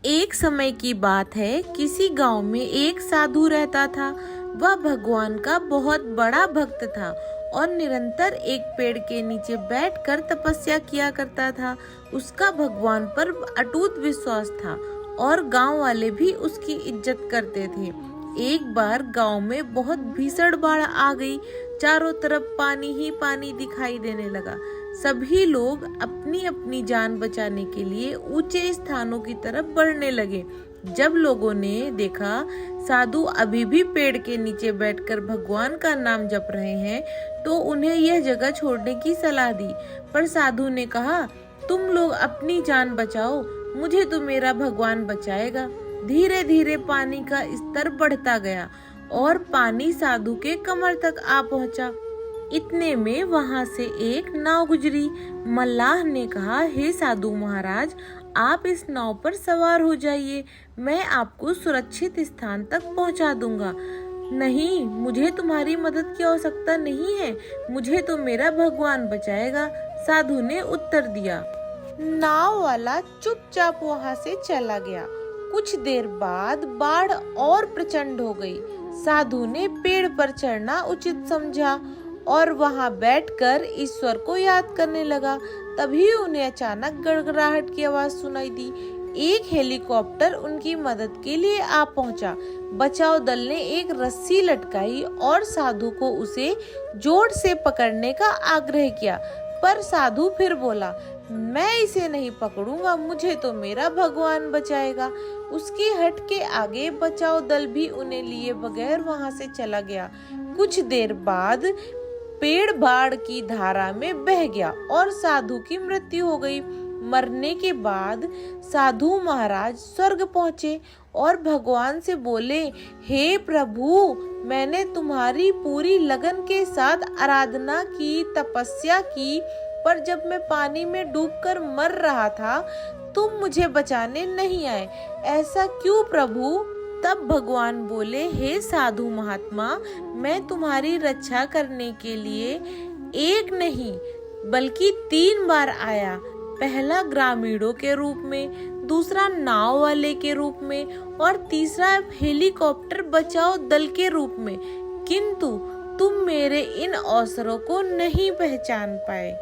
एक समय की बात है, किसी गांव में एक साधु रहता था। वह भगवान का बहुत बड़ा भक्त था और निरंतर एक पेड़ के नीचे बैठकर तपस्या किया करता था। उसका भगवान पर अटूट विश्वास था और गांव वाले भी उसकी इज्जत करते थे। एक बार गांव में बहुत भीषण बाढ़ आ गई। चारों तरफ पानी ही पानी दिखाई देने लगा। सभी लोग अपनी अपनी जान बचाने के लिए ऊंचे स्थानों की तरफ बढ़ने लगे। जब लोगों ने देखा साधु अभी भी पेड़ के नीचे बैठकर भगवान का नाम जप रहे हैं, तो उन्हें यह जगह छोड़ने की सलाह दी। पर साधु ने कहा, तुम लोग अपनी जान बचाओ, मुझे तो मेरा भगवान बचाएगा। धीरे धीरे पानी का स्तर बढ़ता गया और पानी साधु के कमर तक आ पहुंचा। इतने में वहां से एक नाव गुजरी। मल्लाह ने कहा, हे साधु महाराज, आप इस नाव पर सवार हो जाइए, मैं आपको सुरक्षित स्थान तक पहुंचा दूंगा। नहीं, मुझे तुम्हारी मदद की आवश्यकता नहीं है, मुझे तो मेरा भगवान बचाएगा, साधु ने उत्तर दिया। नाव वाला चुपचाप वहां से चला गया। कुछ देर बाद बाढ़ और प्रचंड हो गई। साधु ने पेड़ पर चढ़ना उचित समझा और वहां बैठकर ईश्वर को याद करने लगा। तभी उन्हें अचानक गड़गड़ाहट की आवाज सुनाई दी। एक हेलीकॉप्टर उनकी मदद के लिए आ पहुंचा। बचाव दल ने एक रस्सी लटकाई और साधु को उसे जोर से पकड़ने का आग्रह किया, पर साधु फिर बोला, मैं इसे नहीं पकड़ूंगा, मुझे तो मेरा भगवान बचाएगा। उसकी हट के आगे बचाव दल भी उन्हें लिए बगैर वहां से चला गया। कुछ देर बाद पेड़ बाढ़ की धारा में बह गया और साधु की मृत्यु हो गई। मरने के बाद साधु महाराज स्वर्ग पहुँचे और भगवान से बोले, हे प्रभु, मैंने तुम्हारी पूरी लगन के साथ आराधना की, तपस्या की, पर जब मैं पानी में डूबकर मर रहा था, तुम मुझे बचाने नहीं आए। ऐसा क्यों प्रभु? तब भगवान बोले, हे साधु महात्मा, मैं तुम्हारी रक्षा करने के लिए एक नहीं बल्कि 3 बार आया। पहला ग्रामीणों के रूप में, दूसरा नाव वाले के रूप में और तीसरा हेलीकॉप्टर बचाओ दल के रूप में, किंतु तुम मेरे इन अवसरों को नहीं पहचान पाए।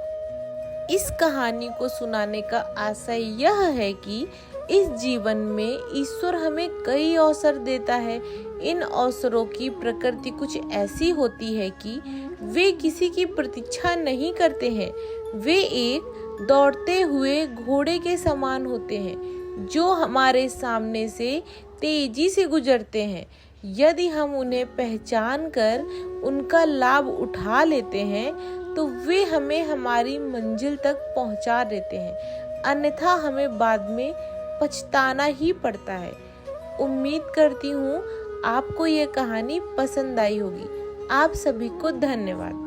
इस कहानी को सुनाने का आशय यह है कि इस जीवन में ईश्वर हमें कई अवसर देता है। इन अवसरों की प्रकृति कुछ ऐसी होती है कि वे किसी की प्रतीक्षा नहीं करते हैं। वे एक दौड़ते हुए घोड़े के समान होते हैं जो हमारे सामने से तेजी से गुजरते हैं। यदि हम उन्हें पहचान कर उनका लाभ उठा लेते हैं तो वे हमें हमारी मंजिल तक पहुंचा देते हैं, अन्यथा हमें बाद में पछताना ही पड़ता है। उम्मीद करती हूँ आपको ये कहानी पसंद आई होगी। आप सभी को धन्यवाद।